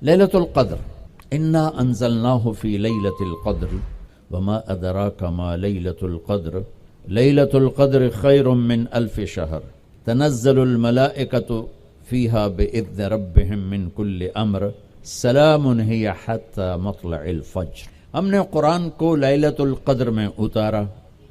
لیلۃ القدر، انا انزلناہ فی لیلۃ القدر وما ادراک ما لیلۃ القدر لیلۃ القدر خیر من الف شہر تنزل الملائکۃ فیہا باذن ربہم من کل امر سلام ہی حتی مطلع الفجر۔ ہم نے قرآن کو لیلۃ القدر میں اتارا،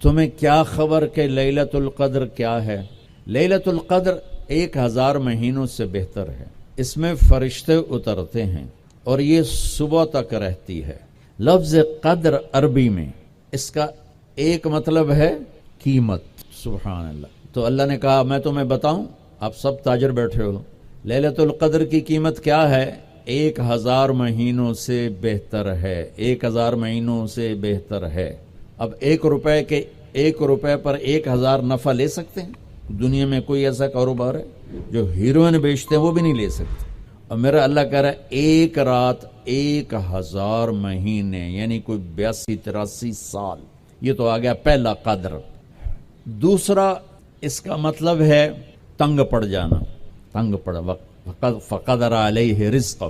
تمہیں کیا خبر کہ لیلۃ القدر کیا ہے؟ لیلۃ القدر 1000 مہینوں سے بہتر ہے، اس میں فرشتے اترتے ہیں اور یہ صبح تک رہتی ہے۔ لفظ قدر عربی میں اس کا ایک مطلب ہے قیمت، سبحان اللہ۔ تو اللہ نے کہا میں تمہیں بتاؤں، آپ سب تاجر بیٹھے ہو، لیلۃ القدر کی قیمت کیا ہے؟ 1000 مہینوں سے بہتر ہے، 1000 مہینوں سے بہتر ہے۔ اب 1 روپے پر 1000 نفع لے سکتے ہیں؟ دنیا میں کوئی ایسا کاروبار ہے؟ جو ہیروئن بیچتے ہیں وہ بھی نہیں لے سکتے۔ اور میرا اللہ کہہ رہا ہے ایک رات 1000 مہینے، یعنی کوئی 82-83 سال۔ یہ تو آ گیا پہلا قدر۔ دوسرا اس کا مطلب ہے تنگ پڑ جانا، تنگ پڑ فقدر علیہ رزقہ۔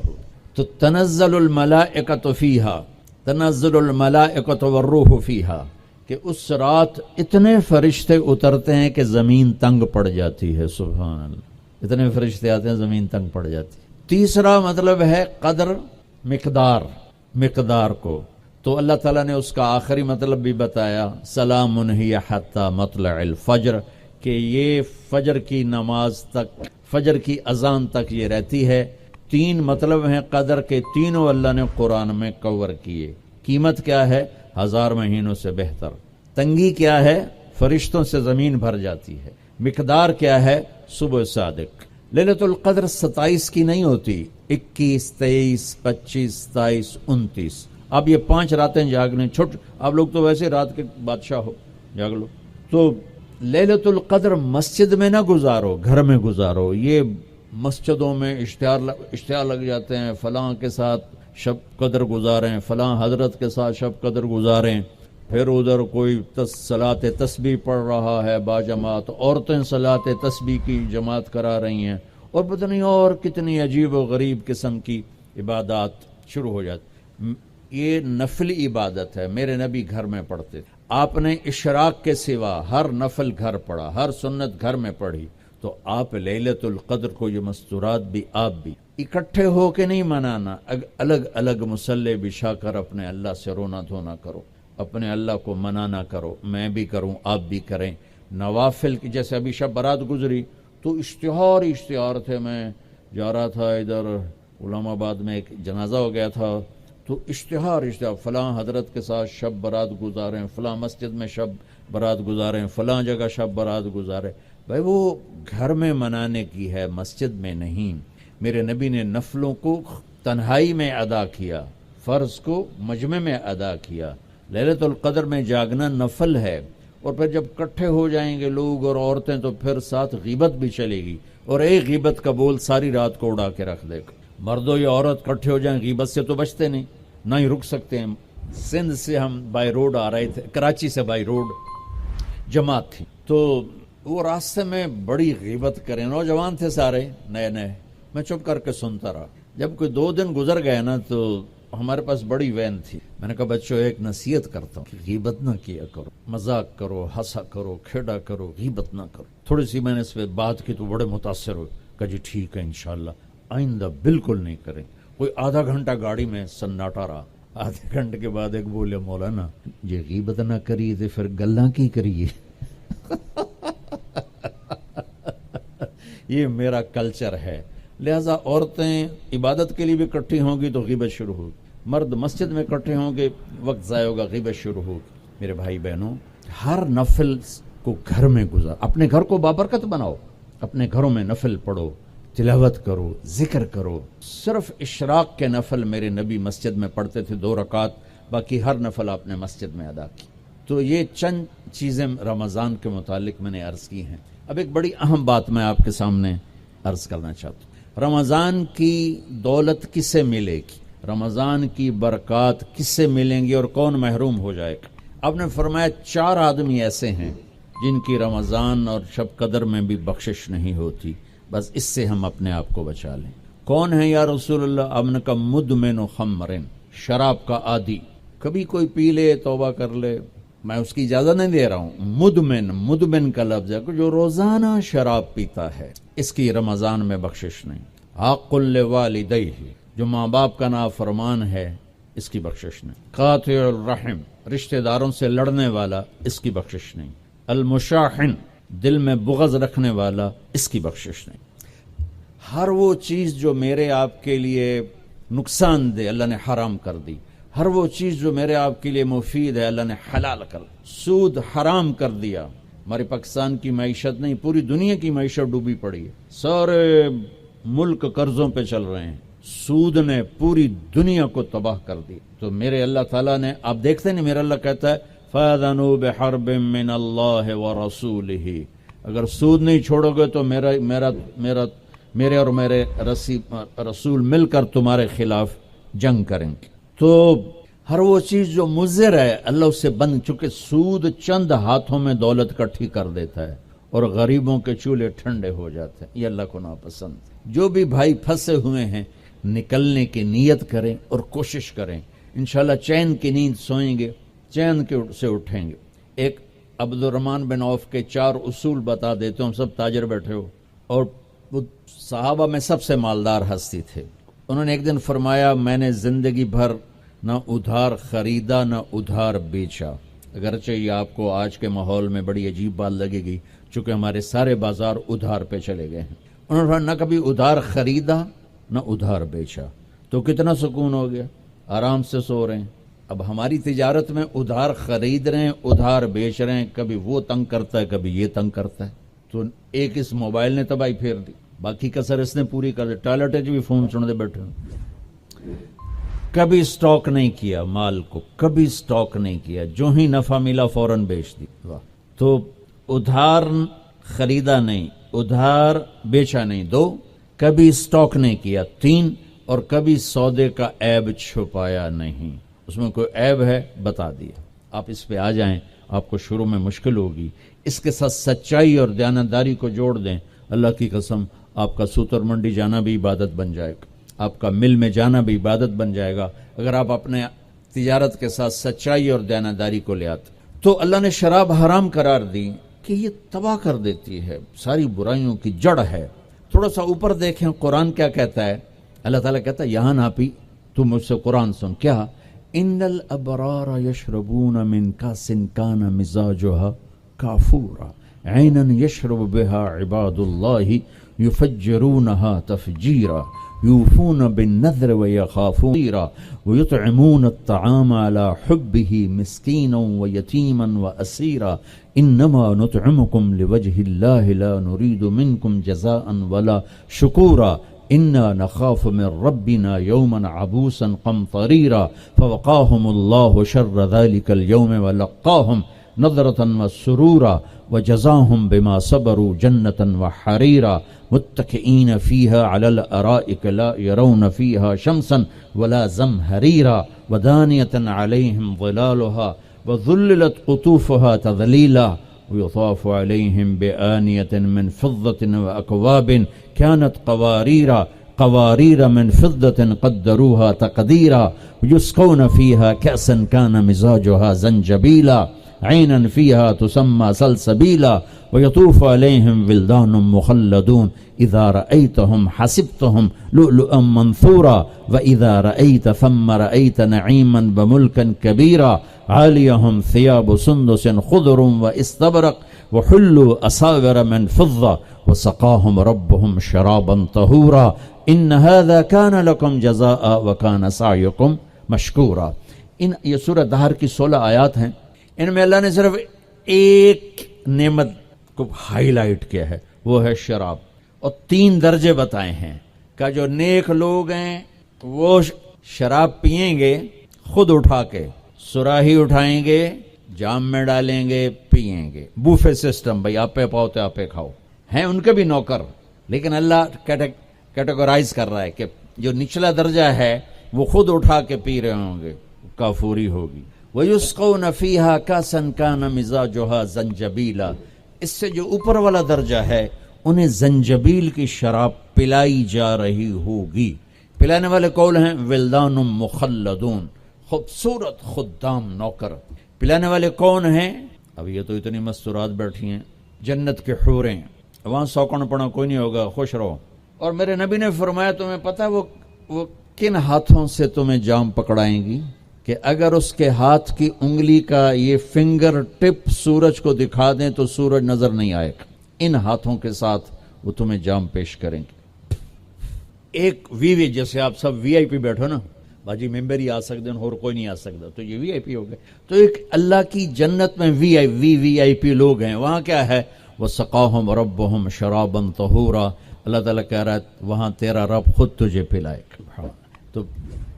تو تنزل الملائکۃ فیہا، تنزل الملائکۃ والروح فیہا، کہ اس رات اتنے فرشتے اترتے ہیں کہ زمین تنگ پڑ جاتی ہے، سبحان اللہ، اتنے فرشتے آتے ہیں زمین تنگ پڑ جاتی ہے۔ تیسرا مطلب ہے قدر، مقدار کو، تو اللہ تعالیٰ نے اس کا آخری مطلب بھی بتایا، سلام ہی حتی مطلع الفجر، کہ یہ فجر کی نماز تک، فجر کی اذان تک یہ رہتی ہے۔ 3 مطلب ہیں قدر کے، تینوں اللہ نے قرآن میں کور کیے۔ قیمت کیا ہے؟ 1000 مہینوں سے بہتر۔ تنگی کیا ہے؟ فرشتوں سے زمین بھر جاتی ہے۔ مقدار کیا ہے؟ صبح صادق۔ لیلۃ القدر 27 کی نہیں ہوتی، 21، 23، 25، 27، 29۔ اب یہ 5 راتیں جاگنے چھٹ، آپ لوگ تو ویسے رات کے بادشاہ ہو، جاگ لو۔ تو لیلۃ القدر مسجد میں نہ گزارو، گھر میں گزارو۔ یہ مسجدوں میں اشتہار لگ جاتے ہیں، فلاں کے ساتھ شب قدر گزاریں، فلاں حضرت کے ساتھ شب قدر گزاریں، پھر ادھر کوئی صلاۃ تسبیح پڑھ رہا ہے باجماعت، عورتیں صلاۃ تسبیح کی جماعت کرا رہی ہیں، اور پتہ نہیں اور کتنی عجیب و غریب قسم کی عبادات شروع ہو جاتی۔ یہ نفل عبادت ہے، میرے نبی گھر میں پڑھتے تھے۔ آپ نے اشراق کے سوا ہر نفل گھر پڑھا، ہر سنت گھر میں پڑھی، تو آپ لیلۃ القدر کو یہ مستورات بھی آپ بھی اکٹھے ہو کے نہیں منانا، الگ الگ مصلی بچھا کر اپنے اللہ سے رونا دھونا کرو، اپنے اللہ کو منانا کرو، میں بھی کروں، آپ بھی کریں۔ نوافل کی، جیسے ابھی شب برات گزری تو اشتہار تھے، میں جا رہا تھا ادھر علام آباد میں، ایک جنازہ ہو گیا تھا، تو اشتہار فلاں حضرت کے ساتھ شب برات گزاریں، فلاں مسجد میں شب برات گزاریں، فلاں جگہ شب برات گزاریں۔ بھائی وہ گھر میں منانے کی ہے، مسجد میں نہیں۔ میرے نبی نے نفلوں کو تنہائی میں ادا کیا، فرض کو مجمع میں ادا کیا۔ لیلۃ القدر میں جاگنا نفل ہے، اور پھر جب کٹھے ہو جائیں گے لوگ اور عورتیں تو پھر ساتھ غیبت بھی چلے گی، اور ایک غیبت کا بول ساری رات کو اڑا کے رکھ دے گا۔ مردوں یا عورت کٹھے ہو جائیں غیبت سے تو بچتے نہیں، نہ ہی رک سکتے ہیں۔ سندھ سے ہم بائی روڈ آ رہے تھے، کراچی سے بائی روڈ جماعت تھی، تو وہ راستے میں بڑی غیبت کریں، نوجوان تھے سارے نئے، میں چپ کر کے سنتا رہا۔ جب کوئی 2 دن گزر گئے نا، تو ہمارے پاس بڑی وین تھی، میں نے کہا بچوں ایک نصیحت کرتا ہوں کہ غیبت نہ کیا کرو، مذاق کرو، ہنسا کرو، کھیڑا کرو، غیبت نہ کرو۔ تھوڑی سی میں نے اس پہ بات کی تو بڑے متاثر ہوئے، کہا جی ٹھیک ہے انشاءاللہ آئندہ بالکل نہیں کریں۔ کوئی آدھا گھنٹہ گاڑی میں سناٹا رہا، آدھے گھنٹے کے بعد ایک بولے مولانا یہ غیبت نہ کریے تو پھر گلاں کی کریے۔ یہ میرا کلچر ہے، لہذا عورتیں عبادت کے لیے بھی اکٹھی ہوں گی تو غیبت شروع ہوگی، مرد مسجد میں اکٹھے ہوں گے وقت ضائع ہوگا، غیبت شروع ہوگی۔ میرے بھائی بہنوں، ہر نفل کو گھر میں گزار، اپنے گھر کو بابرکت بناؤ، اپنے گھروں میں نفل پڑھو، تلاوت کرو، ذکر کرو۔ صرف اشراق کے نفل میرے نبی مسجد میں پڑھتے تھے 2 رکعت، باقی ہر نفل آپ نے مسجد میں ادا کی۔ تو یہ چند چیزیں رمضان کے متعلق میں نے عرض کی ہیں۔ اب ایک بڑی اہم بات میں آپ کے سامنے عرض کرنا چاہتا ہوں، رمضان کی دولت کس سے ملے گی، رمضان کی برکات کس سے ملیں گی، اور کون محروم ہو جائے گا؟ آپ نے فرمایا 4 آدمی ایسے ہیں جن کی رمضان اور شب قدر میں بھی بخشش نہیں ہوتی، بس اس سے ہم اپنے آپ کو بچا لیں۔ کون ہے یا رسول اللہ؟ آپ نے کہا مدمن خمرن، شراب کا عادی، کبھی کوئی پی لے توبہ کر لے، میں اس کی اجازت نہیں دے رہا ہوں۔ مدمن کا لفظ ہے کہ جو روزانہ شراب پیتا ہے، اس کی رمضان میں بخشش نہیں۔ عاق لوالدیہ، جو ماں باپ کا نافرمان ہے، اس کی بخشش نہیں۔ قاطع الرحم، رشتہ داروں سے لڑنے والا، اس کی بخشش نہیں۔ المشاحن، دل میں بغض رکھنے والا، اس کی بخشش نہیں۔ ہر وہ چیز جو میرے آپ کے لیے نقصان دہ اللہ نے حرام کر دی، ہر وہ چیز جو میرے آپ کے لیے مفید ہے اللہ نے حلال کر دی۔ سود حرام کر دیا۔ ہمارے پاکستان کی معیشت نہیں، پوری دنیا کی معیشت ڈوبی پڑی ہے، سارے ملک قرضوں پہ چل رہے ہیں، سود نے پوری دنیا کو تباہ کر دی۔ تو میرے اللہ تعالیٰ نے، آپ دیکھتے ہیں میرا اللہ کہتا ہے فَأَذَنُوا بِحَرْبٍ مِّنَ اللَّهِ وَرَسُولِهِ، اگر سود نہیں چھوڑو گے تو میرے اور میرے رسول مل کر تمہارے خلاف جنگ کریں گے۔ تو ہر وہ چیز جو مضر ہے اللہ اس سے بند، چونکہ سود چند ہاتھوں میں دولت کٹھی کر دیتا ہے اور غریبوں کے چولہے ٹھنڈے ہو جاتے ہیں، یہ اللہ کو ناپسند۔ جو بھی بھائی پھنسے ہوئے ہیں نکلنے کی نیت کریں اور کوشش کریں، انشاءاللہ چین کی نیند سوئیں گے، چین سے اٹھیں گے۔ ایک عبد الرحمن بن عوف کے 4 اصول بتا دیتے ہوں، سب تاجر بیٹھے ہو، اور وہ صحابہ میں سب سے مالدار ہستی تھے۔ انہوں نے ایک دن فرمایا میں نے زندگی بھر نہ ادھار خریدا نہ ادھار بیچا، اگرچہ یہ آپ کو آج کے ماحول میں بڑی عجیب بات لگے گی چونکہ ہمارے سارے بازار ادھار پہ چلے گئے ہیں۔ انہوں نے نہ کبھی ادھار خریدا نہ ادھار بیچا، تو کتنا سکون ہو گیا، آرام سے سو رہے ہیں۔ اب ہماری تجارت میں ادھار خرید رہے ہیں ادھار بیچ رہے ہیں، کبھی وہ تنگ کرتا ہے کبھی یہ تنگ کرتا ہے، تو ایک اس موبائل نے تباہی پھیر دی، باقی کسر اس نے پوری کر دی۔ ٹوائلٹ بھی فون سنتے بیٹھے ہیں، کبھی سٹاک نہیں کیا مال کو، کبھی سٹاک نہیں کیا، جو ہی نفع ملا فوراً بیچ دی۔ تو ادھار خریدا نہیں، ادھار بیچا نہیں، 2، کبھی سٹاک نہیں کیا، 3، اور کبھی سودے کا عیب چھپایا نہیں، اس میں کوئی عیب ہے بتا دیا۔ آپ اس پہ آ جائیں، آپ کو شروع میں مشکل ہوگی، اس کے ساتھ سچائی اور دیانتداری کو جوڑ دیں، اللہ کی قسم آپ کا سوتر منڈی جانا بھی عبادت بن جائے گا، آپ کا مل میں جانا بھی عبادت بن جائے گا، اگر آپ اپنے تجارت کے ساتھ سچائی اور دیانتداری کو لے آتے۔ تو اللہ نے شراب حرام قرار دی کہ یہ تباہ کر دیتی ہے، ساری برائیوں کی جڑ ہے۔ تھوڑا سا اوپر دیکھیں قرآن کیا کہتا ہے، اللہ تعالیٰ کہتا ہے یہاں نہ پی، تو مجھ سے قرآن سن، کیا ان الابرار یشربون من کاس کان مزاجها کافورا عینا یشرب بها عباد اللہ یفجرونها تفجیرا یوفون بالنذر ویخافون ویطعمون الطعام على حبه مسکینا ویتیما واسیرا انما نطعمکم لوجه اللہ لا نرید منکم جزاء ولا شکورا انا نخاف من ربنا یوما عبوسا قمطریرا فوقاهم اللہ شر ذلك اليوم ولقاهم نظرة وسرورا وجزاهم بما صبروا جنة وحريرا متكئين فيها على الأرائك لا يرون فيها شمسا ولا زمهريرا ودانية عليهم ظلالها وذللت قطوفها تذليلا ويطاف عليهم بآنية من فضة وأكواب كانت قوارير من فضة قدروها تقديرا ويسقون فيها كأسا كان مزاجها زنجبيلا عينا فيها تسمى سلسبيلا ويطوف عليهم ولدان مخلدون إذا رأيتهم حسبتهم لؤلؤا منثورا وإذا رأيت ثم رأيت نعيما وملكا كبيرا عاليهم ثياب سندس خضر واستبرق وحلوا أساور من فضة وسقاهم ربهم شرابا طهورا إن هذا كان لكم جزاء وكان سعيكم مشكورا۔ یہ سورہ دہر کی 16 آیات ہیں، ان میں اللہ نے صرف ایک نعمت کو ہائی لائٹ کیا ہے، وہ ہے شراب، اور 3 درجے بتائے ہیں کہ جو نیک لوگ ہیں وہ شراب پئیں گے، خود اٹھا کے سراہی اٹھائیں گے، جام میں ڈالیں گے، پئیں گے، بوفے سسٹم، بھائی آپ پہ پاؤ تو آپ پہ کھاؤ، ہیں ان کے بھی نوکر، لیکن اللہ کیٹیگورائز کر رہا ہے کہ جو نچلا درجہ ہے وہ خود اٹھا کے پی رہے ہوں گے، کافوری ہوگی۔ وَيُسْقَوْنَ فِيهَا كَأْسًا كَانَ مِزَاجُهَا زَنْجَبِيلًا، اس سے جو اوپر والا درجہ ہے انہیں زنجبیل کی شراب پلائی جا رہی ہوگی. پلانے والے قول ہیں ولدان مخلدون، خوبصورت خدام نوکر. پلانے والے کون ہیں؟ اب یہ تو اتنی مستورات بیٹھی ہیں، جنت کے حوریں، وہاں سوکن پڑا کوئی نہیں ہوگا، خوش رہو. اور میرے نبی نے فرمایا تمہیں پتہ وہ کن ہاتھوں سے تمہیں جام پکڑائیں گی کہ اگر اس کے ہاتھ کی انگلی کا یہ فنگر ٹپ سورج کو دکھا دیں تو سورج نظر نہیں آئے گا. ان ہاتھوں کے ساتھ وہ تمہیں جام پیش کریں گے. ایک وی جیسے آپ سب وی آئی پی بیٹھو نا، باجی ممبر ہی آ سکتے ہیں اور کوئی نہیں آ سکتا، تو یہ وی آئی پی ہو گئے. تو ایک اللہ کی جنت میں وی آئی پی لوگ ہیں. وہاں کیا ہے؟ وَسَقَاهُمْ رَبُّهُمْ شَرَابًا طَهُورًا. اللہ تعالیٰ کہہ رہا ہے وہاں تیرا رب خود تجھے پلائے گا. تو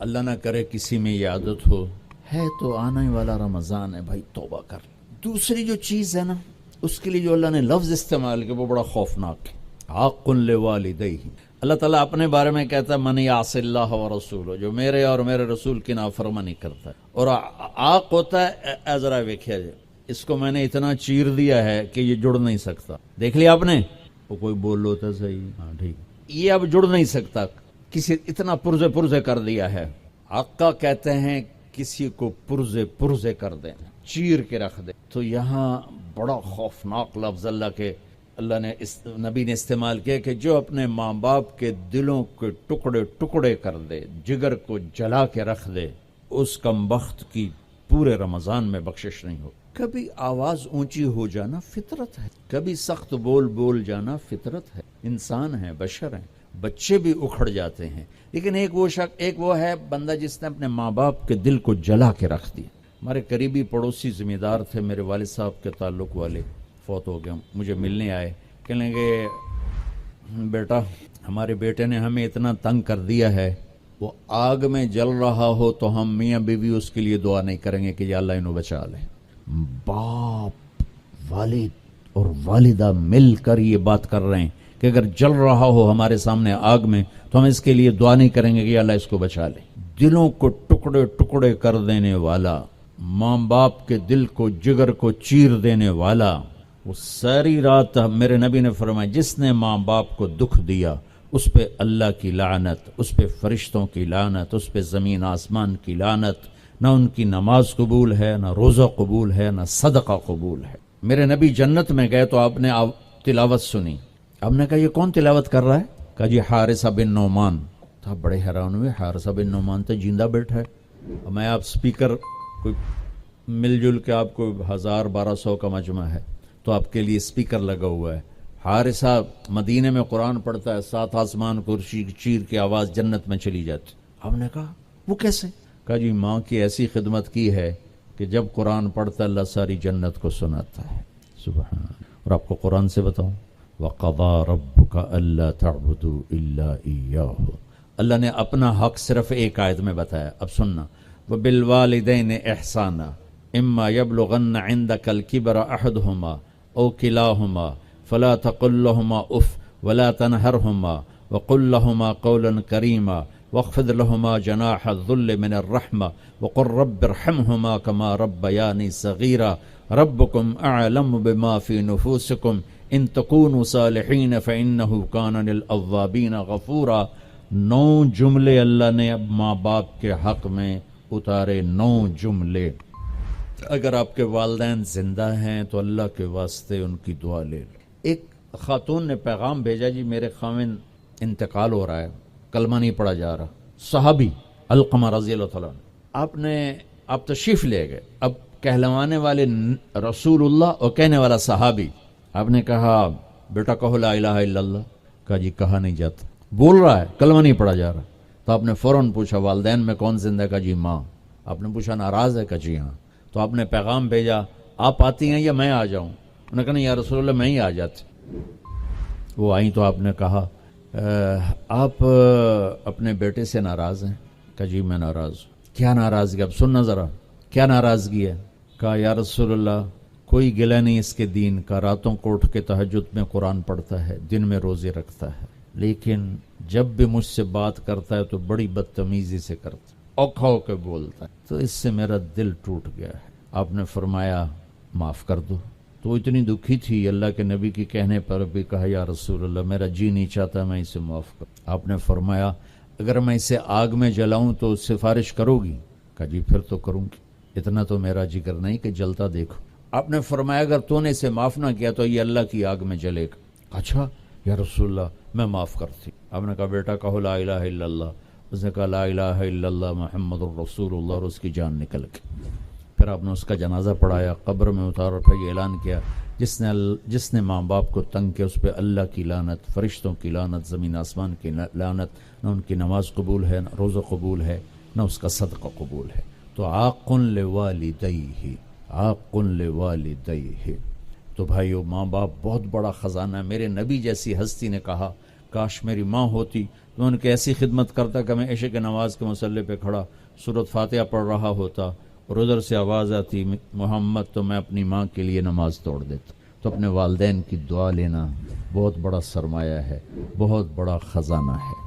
اللہ نہ کرے کسی میں یہ عادت ہو، ہے تو آنے والا رمضان ہے بھائی، توبہ کر. دوسری جو چیز ہے نا، اس کے لیے جو اللہ نے لفظ استعمال کیا وہ بڑا خوفناک ہے. عاق لوالدیہ. اللہ تعالیٰ اپنے بارے میں کہتا ہے من یعص اللہ ورسولہ، جو میرے اور میرے رسول کی نافرمانی کرتا ہے. اور عاق ہوتا ہے ذرا ویکھیا جائے، اس کو میں نے اتنا چیر دیا ہے کہ یہ جڑ نہیں سکتا. دیکھ لیا آپ نے؟ وہ کوئی بول لو تو صحیح، ہاں ٹھیک، یہ اب جڑ نہیں سکتا، کسی اتنا پرزے کر دیا ہے. آقا کہتے ہیں کسی کو پرزے کر دیں، چیر کے رکھ دیں. تو یہاں بڑا خوفناک لفظ اللہ نے نبی نے استعمال کیا کہ جو اپنے ماں باپ کے دلوں کے ٹکڑے کر دے، جگر کو جلا کے رکھ دے، اس کمبخت کی پورے رمضان میں بخشش نہیں ہو. کبھی آواز اونچی ہو جانا فطرت ہے، کبھی سخت بول جانا فطرت ہے. انسان ہیں، بشر ہیں، بچے بھی اکھڑ جاتے ہیں. لیکن ایک وہ ہے بندہ جس نے اپنے ماں باپ کے دل کو جلا کے رکھ دیا. ہمارے قریبی پڑوسی ذمہ دار تھے، میرے والد صاحب کے تعلق والے، فوت ہو گئے. مجھے ملنے آئے، کہنے لگے بیٹا ہمارے بیٹے نے ہمیں اتنا تنگ کر دیا ہے، وہ آگ میں جل رہا ہو تو ہم میاں بیوی اس کے لیے دعا نہیں کریں گے کہ یا اللہ انہوں بچا لے. باپ، والد اور والدہ مل کر یہ بات کر رہے ہیں کہ اگر جل رہا ہو ہمارے سامنے آگ میں تو ہم اس کے لیے دعا نہیں کریں گے کہ اللہ اس کو بچا لے. دلوں کو ٹکڑے کر دینے والا، ماں باپ کے دل کو، جگر کو چیر دینے والا، وہ ساری رات میرے نبی نے فرمایا جس نے ماں باپ کو دکھ دیا اس پہ اللہ کی لعنت، اس پہ فرشتوں کی لعنت، اس پہ زمین آسمان کی لعنت. نہ ان کی نماز قبول ہے، نہ روزہ قبول ہے، نہ صدقہ قبول ہے. میرے نبی جنت میں گئے تو آپ نے تلاوت سنی. آپ نے کہا یہ کون تلاوت کر رہا ہے؟ کہا جی حارثہ بن نعمان. تو آپ بڑے حیران ہوئے، حارثہ بن نعمان تو جیندہ بیٹھا ہے. میں آپ سپیکر کوئی مل جل کے آپ کو 1000-1200 کا مجمع ہے تو آپ کے لیے سپیکر لگا ہوا ہے. حارثہ مدینے میں قرآن پڑھتا ہے، 7 آسمان کرسی چیر کی آواز جنت میں چلی جاتی. آپ نے کہا وہ کیسے؟ کہا جی ماں کی ایسی خدمت کی ہے کہ جب قرآن پڑھتا اللہ ساری جنت کو سناتا ہے. سبحان. اور آپ کو قرآن سے بتاؤں، وَقَضَى رَبُّكَ أَلَّا تَعْبُدُوا إِلَّا إِيَّاهُ. اللہ نے اپنا حق صرف ایک آیت میں بتایا. اب سننا، وَبِالْوَالِدَيْنِ إِحْسَانًا إِمَّا يَبْلُغَنَّ عِنْدَكَ الْكِبَرَ أَحَدُهُمَا أَوْ كِلَاهُمَا فَلَا تَقُلْ لَهُمَا أُفٍّ وَلَا تَنْهَرْهُمَا وَقُلْ لَهُمَا قَوْلًا كَرِيمًا واخفض لهما جناح الذل من الرحمة وقل رب ارحمهما كما ربياني صغيرا ربكم أعلم بما في نفوسكم إن تكونوا صالحين فإنه كان للأوابين غفورا. 9 جملے اللہ نے اب ماں باپ کے حق میں اتارے. 9 جملے. اگر آپ کے والدین زندہ ہیں تو اللہ کے واسطے ان کی دعا لے. ایک خاتون نے پیغام بھیجا، جی میرے خاوند انتقال ہو رہا ہے، کلمہ نہیں پڑھا جا رہا. صحابی علقمہ رضی اللہ تعالیٰ آپ تشریف لے گئے. اب کہلوانے والے رسول اللہ اور کہنے والا صحابی. آپ نے کہا بیٹا کہو لا الہ الا اللہ. کہا جی کہا نہیں جاتا، بول رہا ہے کلمہ نہیں پڑھا جا رہا. تو آپ نے فوراً پوچھا والدین میں کون زندہ؟ کہا جی ماں. آپ نے پوچھا ناراض ہے؟ کہا جی ہاں. تو آپ نے پیغام بھیجا آپ آتی ہیں یا میں آ جاؤں؟ انہوں نے کہا نہیں یا رسول اللہ میں ہی آ جاتی. وہ آئیں تو آپ نے کہا آپ اپنے بیٹے سے ناراض ہیں؟ کہا جی میں ناراض ہوں. کیا ناراضگی؟ اب سننا ذرا، کیا ناراضگی ہے؟ کہا یا رسول اللہ کوئی گلہ نہیں اس کے دین کا، راتوں کو اٹھ کے تہجد میں قرآن پڑھتا ہے، دن میں روزے رکھتا ہے، لیکن جب بھی مجھ سے بات کرتا ہے تو بڑی بدتمیزی سے کرتا ہے، اوکھا ہو کے بولتا ہے، تو اس سے میرا دل ٹوٹ گیا ہے. آپ نے فرمایا معاف کر دو. تو وہ اتنی دکھی تھی، اللہ کے نبی کے کہنے پر بھی کہا یا رسول اللہ میرا جی نہیں چاہتا میں اسے معاف کروں۔ آپ نے فرمایا اگر میں اسے آگ میں جلاؤں تو سفارش کرو گی؟ کہا جی پھر تو کروں گی، اتنا تو میرا جگر نہیں کہ جلتا دیکھو۔ آپ نے فرمایا اگر تو نے اسے معاف نہ کیا تو یہ اللہ کی آگ میں جلے گا۔ اچھا یا رسول اللہ میں معاف کرتی۔ آپ نے کہا بیٹا کہو لا الہ الا اللہ۔ اس نے کہا لا الہ الا اللہ محمد الرسول اللہ، اور اس کی جان نکل گئی۔ پھر آپ نے اس کا جنازہ پڑھایا، قبر میں اتار، اور پھر یہ اعلان کیا جس نے ماں باپ کو تنگ کیا اس پہ اللہ کی لعنت، فرشتوں کی لعنت، زمین آسمان کی لعنت، نہ ان کی نماز قبول ہے، نہ روزہ قبول ہے، نہ اس کا صدقہ قبول ہے۔ تو عاق لوالدیہ، عاق لوالدیہ۔ تو بھائیو ماں باپ بہت بڑا خزانہ ہے۔ میرے نبی جیسی ہستی نے کہا کاش میری ماں ہوتی تو ان کی ایسی خدمت کرتا کہ میں عشاء کی نماز کے مصلی پہ کھڑا سورۃ فاتحہ پڑھ رہا ہوتا اور ادھر سے آواز آتی محمد، تو میں اپنی ماں کے لیے نماز توڑ دیتا۔ تو اپنے والدین کی دعا لینا بہت بڑا سرمایہ ہے، بہت بڑا خزانہ ہے۔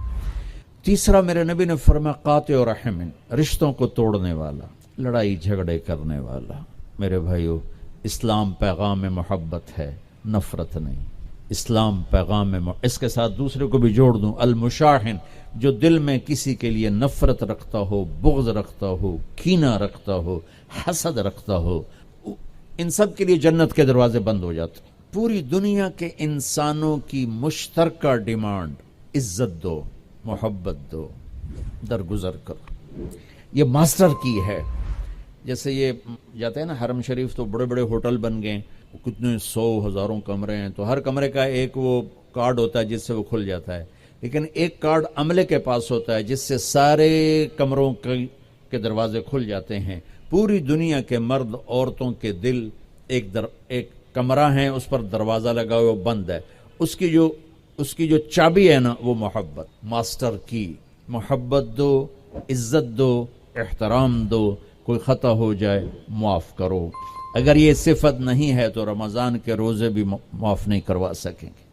تیسرا میرے نبی نے فرمایا قاطع رحم، رشتوں کو توڑنے والا، لڑائی جھگڑے کرنے والا۔ میرے بھائیو اسلام پیغام محبت ہے، نفرت نہیں۔ اسلام پیغام اس کے ساتھ دوسرے کو بھی جوڑ دوں، المشاحن، جو دل میں کسی کے لیے نفرت رکھتا ہو، بغض رکھتا ہو، کینہ رکھتا ہو، حسد رکھتا ہو، ان سب کے لیے جنت کے دروازے بند ہو جاتے۔ پوری دنیا کے انسانوں کی مشترکہ ڈیمانڈ عزت دو، محبت دو، درگزر کرو، یہ ماسٹر کی ہے۔ جیسے یہ جاتے ہیں نا حرم شریف، تو بڑے بڑے ہوٹل بن گئے، کتنے 100 ہزاروں کمرے ہیں، تو ہر کمرے کا ایک وہ کارڈ ہوتا ہے جس سے وہ کھل جاتا ہے، لیکن ایک کارڈ عملے کے پاس ہوتا ہے جس سے سارے کمروں کے دروازے کھل جاتے ہیں۔ پوری دنیا کے مرد عورتوں کے دل ایک کمرہ ہے، اس پر دروازہ لگا ہوا بند ہے، اس کی جو چابی ہے نا وہ محبت، ماسٹر کی۔ محبت دو، عزت دو، احترام دو، کوئی خطا ہو جائے معاف کرو۔ اگر یہ صفت نہیں ہے تو رمضان کے روزے بھی معاف نہیں کروا سکیں گے۔